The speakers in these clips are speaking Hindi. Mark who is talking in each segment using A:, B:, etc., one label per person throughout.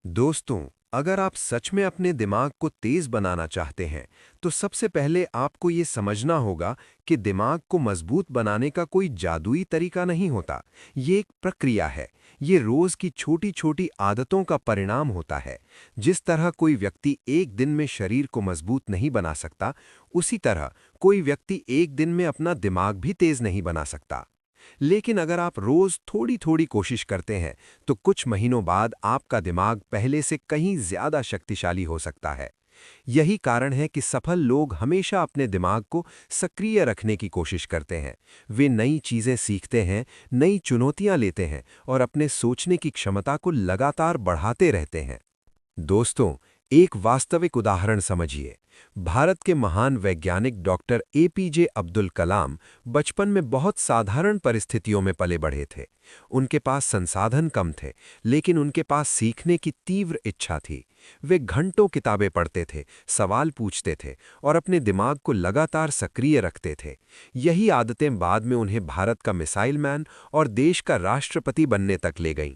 A: दोस्तों, अगर आप सच में अपने दिमाग को तेज बनाना चाहते हैं, तो सबसे पहले आपको ये समझना होगा कि दिमाग को मजबूत बनाने का कोई जादुई तरीका नहीं होता। ये एक प्रक्रिया है। ये रोज की छोटी-छोटी आदतों का परिणाम होता है। जिस तरह कोई व्यक्ति एक दिन में शरीर को मजबूत नहीं बना सकता, उसी तरह कोई व्यक्ति एक दिन में अपना दिमाग भी तेज नहीं बना सकता। लेकिन अगर आप रोज थोड़ी-थोड़ी कोशिश करते हैं, तो कुछ महीनों बाद आपका दिमाग पहले से कहीं ज्यादा शक्तिशाली हो सकता है। यही कारण है कि सफल लोग हमेशा अपने दिमाग को सक्रिय रखने की कोशिश करते हैं। वे नई चीजें सीखते हैं, नई चुनौतियां लेते हैं और अपने सोचने की क्षमता को लगातार बढ़ाते रहते हैं। दोस्तों, एक वास्तविक उदाहरण समझिए। भारत के महान वैज्ञानिक डॉक्टर एपीजे अब्दुल कलाम बचपन में बहुत साधारण परिस्थितियों में पले बढ़े थे। उनके पास संसाधन कम थे, लेकिन उनके पास सीखने की तीव्र इच्छा थी। वे घंटों किताबें पढ़ते थे, सवाल पूछते थे और अपने दिमाग को लगातार सक्रिय रखते थे। यही आदतें बाद में उन्हें भारत का मिसाइल मैन और देश का राष्ट्रपति बनने तक ले गईं।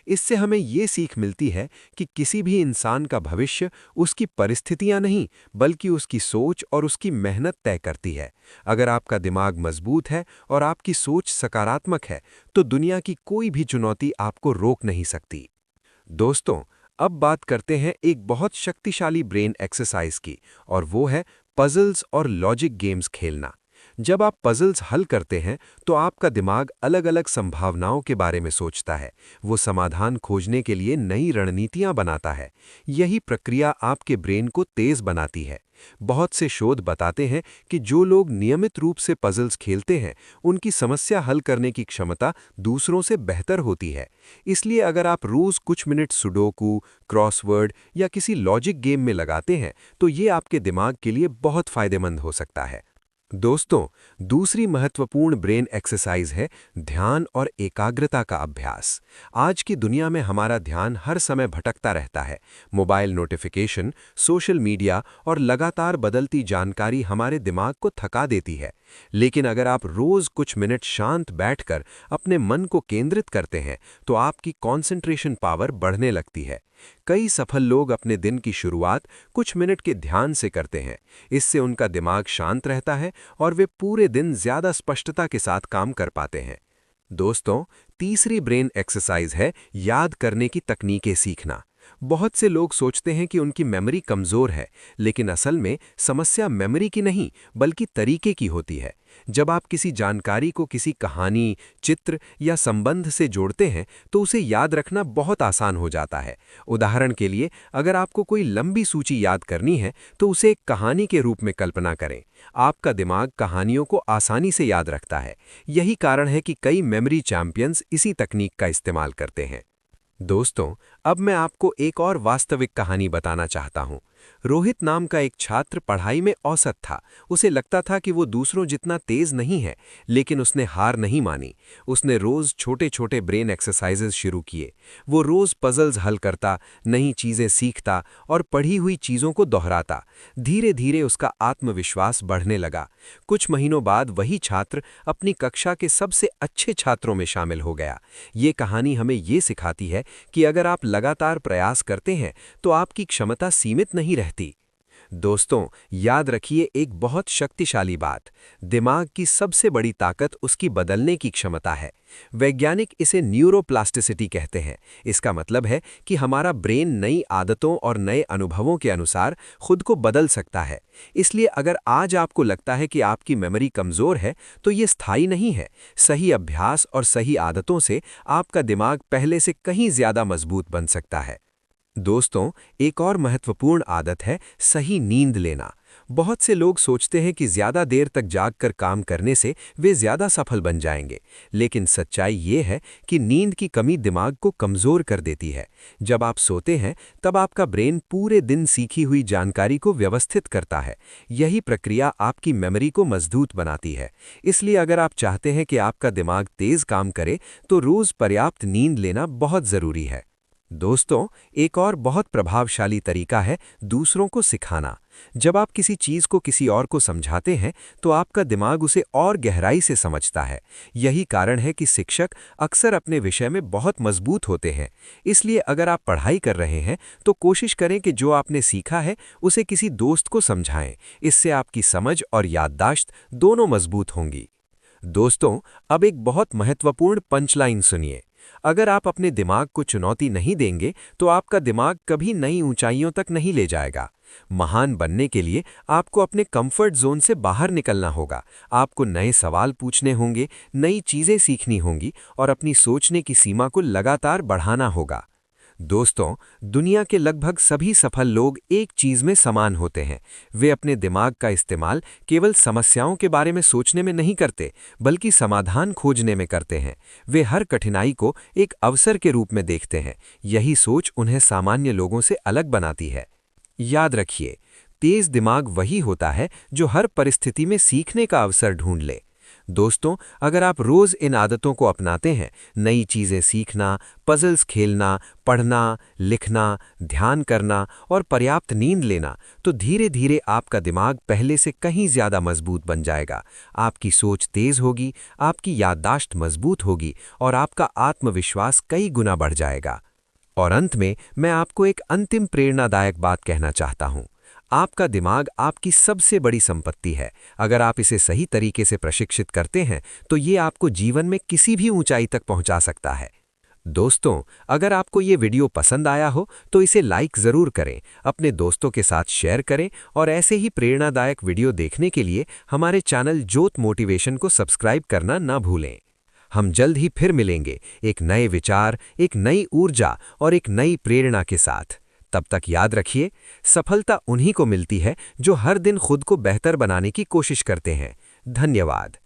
A: इससे हमें ये सीख मिलती है कि किसी भी इंसान का भविष्य उसकी परिस्थितियां नहीं, बल्कि उसकी सोच और उसकी मेहनत तय करती है। अगर आपका दिमाग मजबूत है और आपकी सोच सकारात्मक है, तो दुनिया की कोई भी चुनौती आपको रोक नहीं सकती। दोस्तों, अब बात करते हैं एक बहुत शक्तिशाली ब्रेन एक्सरसाइज की, और वो है पजल्स और लॉजिक गेम्स खेलना। जब आप पजल्स हल करते हैं, तो आपका दिमाग अलग-अलग संभावनाओं के बारे में सोचता है। वो समाधान खोजने के लिए नई रणनीतियां बनाता है। यही प्रक्रिया आपके ब्रेन को तेज बनाती है। बहुत से शोध बताते हैं कि जो लोग नियमित रूप से पजल्स खेलते हैं, उनकी समस्या हल करने की क्षमता दूसरों से बेहतर होती है। इसलिए अगर आप रोज कुछ मिनट सुडोकू, क्रॉसवर्ड या किसी लॉजिक गेम में लगाते हैं, तो ये आपके दिमाग के लिए बहुत फायदेमंद हो सकता है। दोस्तों, दूसरी महत्वपूर्ण ब्रेन एक्सरसाइज है ध्यान और एकाग्रता का अभ्यास। आज की दुनिया में हमारा ध्यान हर समय भटकता रहता है। मोबाइल नोटिफिकेशन, सोशल मीडिया और लगातार बदलती जानकारी हमारे दिमाग को थका देती है। लेकिन अगर आप रोज कुछ मिनट शांत बैठकर अपने मन को केंद्रित करते हैं, तो आपकी कंसंट्रेशन पावर बढ़ने लगती है। कई सफल लोग अपने दिन की शुरुआत कुछ मिनट के ध्यान से करते हैं। इससे उनका दिमाग शांत रहता है और वे पूरे दिन ज्यादा स्पष्टता के साथ काम कर पाते हैं। दोस्तों, तीसरी ब्रेन एक्सरसाइज है याद करने की तकनीकें सीखना। बहुत से लोग सोचते हैं कि उनकी मेमोरी कमजोर है, लेकिन असल में समस्या मेमोरी की नहीं, बल्कि तरीके की होती है। जब आप किसी जानकारी को किसी कहानी, चित्र या संबंध से जोड़ते हैं, तो उसे याद रखना बहुत आसान हो जाता है। उदाहरण के लिए, अगर आपको कोई लंबी सूची याद करनी है, तो उसे एक कहानी के रूप में कल्पना करें। आपका दिमाग कहानियों को आसानी से याद रखता है। यही कारण है कि कई मेमोरी चैंपियंस इसी तकनीक का इस्तेमाल करते हैं। दोस्तों, अब मैं आपको एक और वास्तविक कहानी बताना चाहता हूँ। रोहित नाम का एक छात्र पढ़ाई में औसत था। उसे लगता था कि वो दूसरों जितना तेज नहीं है, लेकिन उसने हार नहीं मानी। उसने रोज छोटे-छोटे ब्रेन एक्सरसाइजेज शुरू किए। वो रोज पजल्स हल करता, नई चीजें सीखता और पढ़ी हुई चीजों को दोहराता। धीरे-धीरे उसका आत्मविश्वास बढ़ने लगा। कुछ महीनों बाद वही छात्र अपनी कक्षा के सबसे अच्छे छात्रों में शामिल हो गया। ये कहानी हमें ये सिखाती है कि अगर आप लगातार प्रयास करते हैं, तो आपकी क्षमता सीमित नहीं रहती। दोस्तों, याद रखिए एक बहुत शक्तिशाली बात, दिमाग की सबसे बड़ी ताकत उसकी बदलने की क्षमता है। वैज्ञानिक इसे न्यूरोप्लास्टिसिटी कहते हैं। इसका मतलब है कि हमारा ब्रेन नई आदतों और नए अनुभवों के अनुसार खुद को बदल सकता है। इसलिए अगर आज आपको लगता है कि आपकी मेमोरी कमजोर है, तो ये स्थायी नहीं है। सही अभ्यास और सही आदतों से आपका दिमाग पहले से कहीं ज्यादा मजबूत बन सकता है। दोस्तों, एक और महत्वपूर्ण आदत है सही नींद लेना। बहुत से लोग सोचते हैं कि ज्यादा देर तक जागकर काम करने से वे ज्यादा सफल बन जाएंगे, लेकिन सच्चाई ये है कि नींद की कमी दिमाग को कमजोर कर देती है। जब आप सोते हैं, तब आपका ब्रेन पूरे दिन सीखी हुई जानकारी को व्यवस्थित करता है। यही प्रक्रिया आपकी मेमोरी को मजबूत बनाती है। इसलिए अगर आप चाहते हैं कि आपका दिमाग तेज काम करे, तो रोज पर्याप्त नींद लेना बहुत जरूरी है। दोस्तों, एक और बहुत प्रभावशाली तरीका है दूसरों को सिखाना। जब आप किसी चीज को किसी और को समझाते हैं तो आपका दिमाग उसे और गहराई से समझता है। यही कारण है कि शिक्षक अक्सर अपने विषय में बहुत मजबूत होते हैं। इसलिए अगर आप पढ़ाई कर रहे हैं तो कोशिश करें कि जो आपने सीखा है उसे किसी दोस्त को समझाएं। इससे आपकी समझ और याददाश्त दोनों मजबूत होंगी। दोस्तों, अब एक बहुत महत्वपूर्ण पंचलाइन सुनिए। अगर आप अपने दिमाग को चुनौती नहीं देंगे तो आपका दिमाग कभी नई ऊंचाइयों तक नहीं ले जाएगा। महान बनने के लिए आपको अपने कंफर्ट जोन से बाहर निकलना होगा। आपको नए सवाल पूछने होंगे, नई चीजें सीखनी होंगी और अपनी सोचने की सीमा को लगातार बढ़ाना होगा। दोस्तों, दुनिया के लगभग सभी सफल लोग एक चीज में समान होते हैं। वे अपने दिमाग का इस्तेमाल केवल समस्याओं के बारे में सोचने में नहीं करते, बल्कि समाधान खोजने में करते हैं। वे हर कठिनाई को एक अवसर के रूप में देखते हैं। यही सोच उन्हें सामान्य लोगों से अलग बनाती है। याद रखिए, तेज दिमाग वही होता है जो हर परिस्थिति में सीखने का अवसर ढूंढ ले। दोस्तों, अगर आप रोज इन आदतों को अपनाते हैं, नई चीजें सीखना, पजल्स खेलना, पढ़ना, लिखना, ध्यान करना और पर्याप्त नींद लेना, तो धीरे धीरे आपका दिमाग पहले से कहीं ज्यादा मजबूत बन जाएगा। आपकी सोच तेज होगी, आपकी याददाश्त मजबूत होगी और आपका आत्मविश्वास कई गुना बढ़ जाएगा। और अंत में मैं आपको एक अंतिम प्रेरणादायक बात कहना चाहता हूं। आपका दिमाग आपकी सबसे बड़ी संपत्ति है। अगर आप इसे सही तरीके से प्रशिक्षित करते हैं तो ये आपको जीवन में किसी भी ऊंचाई तक पहुंचा सकता है। दोस्तों, अगर आपको ये वीडियो पसंद आया हो तो इसे लाइक ज़रूर करें, अपने दोस्तों के साथ शेयर करें और ऐसे ही प्रेरणादायक वीडियो देखने के लिए हमारे चैनल ज्योत मोटिवेशन को सब्सक्राइब करना ना भूलें। हम जल्द ही फिर मिलेंगे एक नए विचार, एक नई ऊर्जा और एक नई प्रेरणा के साथ। तब तक याद रखिए, सफलता उन्हीं को मिलती है जो हर दिन खुद को बेहतर बनाने की कोशिश करते हैं। धन्यवाद।